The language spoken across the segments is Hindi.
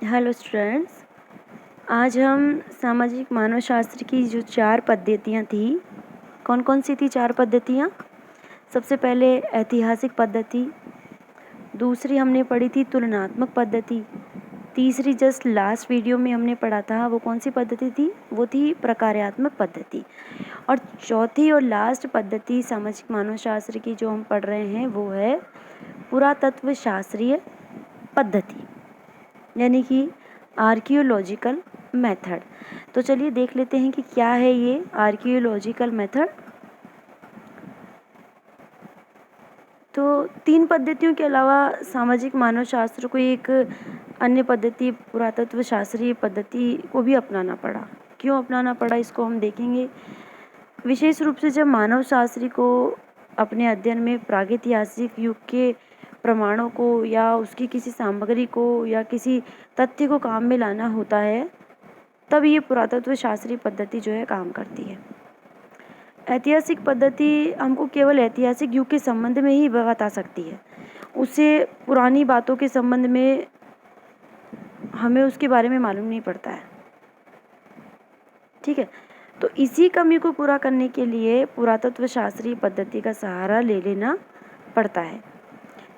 हेलो स्टूडेंट्स, आज हम सामाजिक मानवशास्त्र की जो 4 पद्धतियाँ थी, कौन कौन सी थी 4 पद्धतियाँ? सबसे पहले ऐतिहासिक पद्धति, दूसरी हमने पढ़ी थी तुलनात्मक पद्धति, तीसरी जस्ट लास्ट वीडियो में हमने पढ़ा था वो कौन सी पद्धति थी? वो थी प्रकार्यात्मक पद्धति। और चौथी और लास्ट पद्धति सामाजिक मानवशास्त्र की जो हम पढ़ रहे हैं वो है पुरातत्व शास्त्रीय पद्धति, यानी कि आर्कियोलॉजिकल मेथड। तो चलिए देख लेते हैं कि क्या है ये आर्कियोलॉजिकल मेथड। तो 3 पद्धतियों के अलावा सामाजिक मानवशास्त्र को एक अन्य पद्धति पुरातत्व शास्त्रीय पद्धति को भी अपनाना पड़ा। क्यों अपनाना पड़ा इसको हम देखेंगे। विशेष रूप से जब मानव शास्त्री को अपने अध्ययन में प्रागैतिहासिक युग के प्रमाणों को या उसकी किसी सामग्री को या किसी तथ्य को काम में लाना होता है, तब ये पुरातत्व शास्त्रीय पद्धति जो है काम करती है। ऐतिहासिक पद्धति हमको केवल ऐतिहासिक युग के संबंध में ही बता सकती है, उससे पुरानी बातों के संबंध में हमें उसके बारे में मालूम नहीं पड़ता है। ठीक है, तो इसी कमी को पूरा करने के लिए पुरातत्व शास्त्रीय पद्धति का सहारा ले लेना पड़ता है।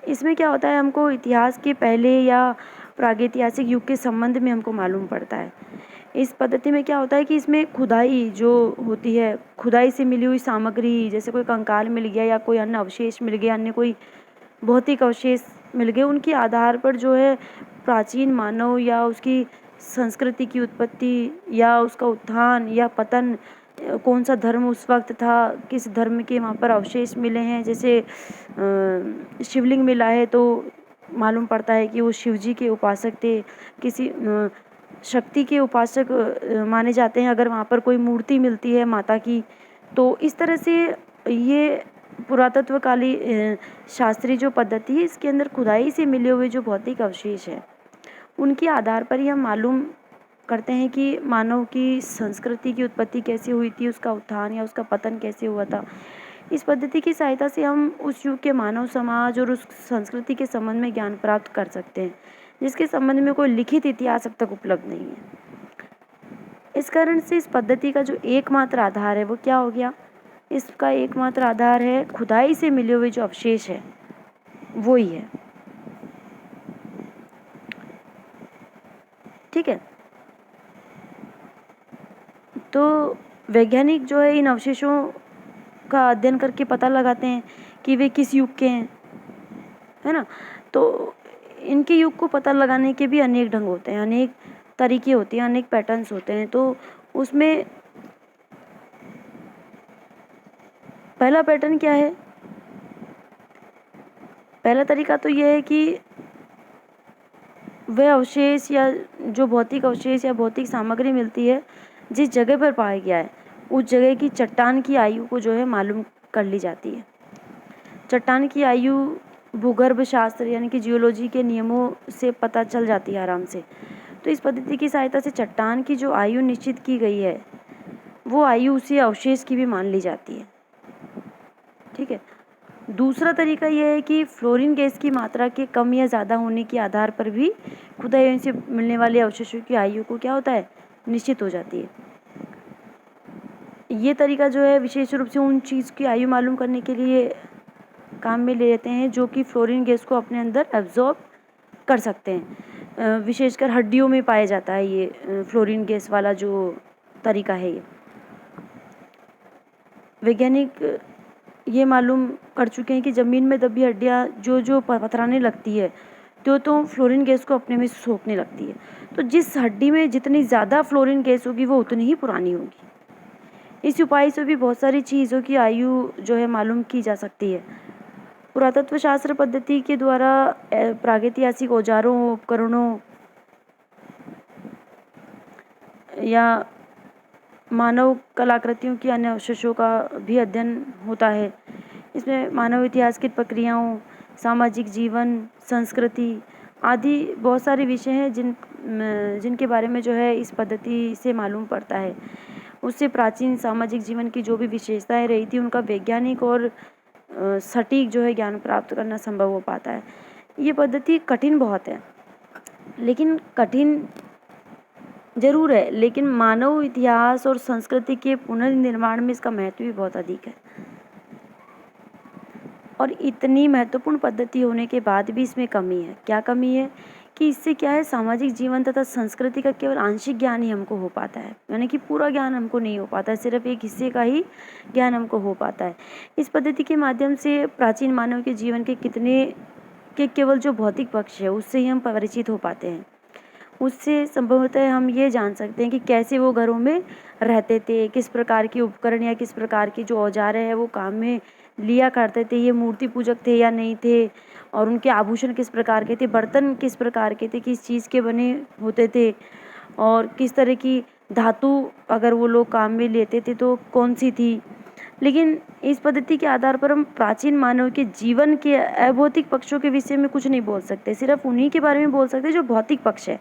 इसमें क्या होता है, हमको इतिहास के पहले या प्रागैतिहासिक युग के संबंध में हमको मालूम पड़ता है। इस पद्धति में क्या होता है कि इसमें खुदाई जो होती है, खुदाई से मिली हुई सामग्री, जैसे कोई कंकाल मिल गया या कोई अन्य अवशेष मिल गया, अन्य कोई भौतिक अवशेष मिल गए, उनके आधार पर जो है प्राचीन मानव या उसकी संस्कृति की उत्पत्ति या उसका उत्थान या पतन, कौन सा धर्म उस वक्त था, किस धर्म के वहाँ पर अवशेष मिले हैं। जैसे शिवलिंग मिला है तो मालूम पड़ता है कि वो शिव जी के उपासक थे, किसी शक्ति के उपासक माने जाते हैं अगर वहाँ पर कोई मूर्ति मिलती है माता की। तो इस तरह से ये पुरातत्वकाली शास्त्रीय जो पद्धति है, इसके अंदर खुदाई से मिले हुए जो भौतिक अवशेष हैं, उनके आधार पर ही हम मालूम करते हैं कि मानव की संस्कृति की उत्पत्ति कैसे हुई थी, उसका उत्थान या उसका पतन कैसे हुआ था। इस पद्धति की सहायता से हम उस युग के मानव समाज और उस संस्कृति के संबंध में ज्ञान प्राप्त कर सकते हैं, जिसके संबंध में कोई लिखित इतिहास अब तक उपलब्ध नहीं है। इस कारण से इस पद्धति का जो एकमात्र आधार है वो क्या हो गया? इसका एकमात्र आधार है खुदाई से मिले हुए जो अवशेष है, वो ही है। ठीक है, तो वैज्ञानिक जो है इन अवशेषों का अध्ययन करके पता लगाते हैं कि वे किस युग के हैं, है ना। तो इनके युग को पता लगाने के भी अनेक ढंग होते हैं, अनेक तरीके होते हैं, अनेक पैटर्न्स होते हैं। तो उसमें पहला पैटर्न क्या है? पहला तरीका तो यह है कि वह अवशेष या जो भौतिक अवशेष या भौतिक सामग्री मिलती है, जिस जगह पर पाया गया है, उस जगह की चट्टान की आयु को जो है मालूम कर ली जाती है। चट्टान की आयु भूगर्भ शास्त्र यानी कि जियोलॉजी के नियमों से पता चल जाती है आराम से। तो इस पद्धति की सहायता से चट्टान की जो आयु निश्चित की गई है, वो आयु उसी अवशेष की भी मान ली जाती है। ठीक है, दूसरा तरीका यह है कि फ्लोरीन गैस की मात्रा के कम या ज़्यादा होने के आधार पर भी खुदाई से मिलने वाले अवशेषों की आयु को क्या होता है, निश्चित हो जाती है। ये तरीका जो है विशेष रूप से उन चीज़ की आयु मालूम करने के लिए काम में ले लेते हैं जो कि फ्लोरीन गैस को अपने अंदर एब्जॉर्ब कर सकते हैं। विशेषकर हड्डियों में पाया जाता है ये फ्लोरीन गैस वाला जो तरीका है। ये वैज्ञानिक ये मालूम कर चुके हैं कि ज़मीन में दबी हड्डियाँ जो पथराने लगती है तो फ्लोरीन गैस को अपने में सोखने लगती है। तो जिस हड्डी में जितनी ज़्यादा फ्लोरीन गैस होगी वो उतनी ही पुरानी होगी। इस उपाय से भी बहुत सारी चीज़ों की आयु जो है मालूम की जा सकती है। पुरातत्व शास्त्र पद्धति के द्वारा प्रागैतिहासिक औजारों, उपकरणों या मानव कलाकृतियों की अन्य अवशेषों का भी अध्ययन होता है। इसमें मानव इतिहास की प्रक्रियाओं, सामाजिक जीवन, संस्कृति आदि बहुत सारे विषय हैं जिनके बारे में जो है इस पद्धति से मालूम पड़ता है। उससे प्राचीन सामाजिक जीवन की जो भी विशेषताएं रही थी, उनका वैज्ञानिक और सटीक जो है ज्ञान प्राप्त करना संभव हो पाता है। ये पद्धति कठिन बहुत है, लेकिन कठिन ज़रूर है, लेकिन मानव इतिहास और संस्कृति के पुनर्निर्माण में इसका महत्व भी बहुत अधिक है। और इतनी महत्वपूर्ण पद्धति होने के बाद भी इसमें कमी है। क्या कमी है कि इससे क्या है, सामाजिक जीवन तथा संस्कृति का केवल आंशिक ज्ञान ही हमको हो पाता है, यानी कि पूरा ज्ञान हमको नहीं हो पाता है, सिर्फ एक हिस्से का ही ज्ञान हमको हो पाता है। इस पद्धति के माध्यम से प्राचीन मानव के जीवन के केवल जो भौतिक पक्ष है उससे ही हम परिचित हो पाते हैं। उससे संभवतः हम ये जान सकते हैं कि कैसे वो घरों में रहते थे, किस प्रकार के उपकरण या किस प्रकार के जो औजार है वो काम में लिया करते थे, ये मूर्ति पूजक थे या नहीं थे, और उनके आभूषण किस प्रकार के थे, बर्तन किस प्रकार के थे, किस चीज़ के बने होते थे, और किस तरह की धातु अगर वो लोग काम में लेते थे तो कौन सी थी। लेकिन इस पद्धति के आधार पर हम प्राचीन मानव के जीवन के अभौतिक पक्षों के विषय में कुछ नहीं बोल सकते, सिर्फ उन्हीं के बारे में बोल सकते जो भौतिक पक्ष है।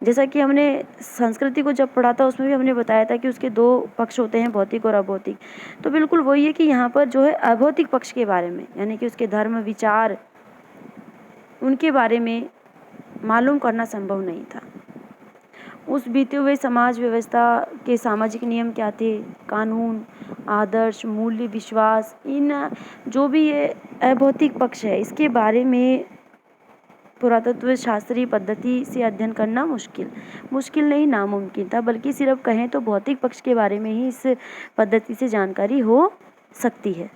जैसा कि हमने संस्कृति को जब पढ़ा था उसमें भी हमने बताया था कि उसके 2 पक्ष होते हैं, भौतिक और अभौतिक। तो बिल्कुल वही है कि यहाँ पर जो है अभौतिक पक्ष के बारे में, यानी कि उसके धर्म, विचार, उनके बारे में मालूम करना संभव नहीं था। उस बीते हुए समाज व्यवस्था के सामाजिक नियम क्या थे, कानून, आदर्श, मूल्य, विश्वास, इन जो भी ये अभौतिक पक्ष है इसके बारे में पुरातत्व शास्त्रीय पद्धति से अध्ययन करना मुश्किल नहीं, नामुमकिन था। बल्कि सिर्फ कहें तो भौतिक पक्ष के बारे में ही इस पद्धति से जानकारी हो सकती है।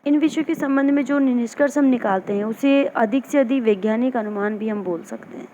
इन विषयों के संबंध में जो निष्कर्ष हम निकालते हैं उसे अधिक से अधिक वैज्ञानिक अनुमान भी हम बोल सकते हैं।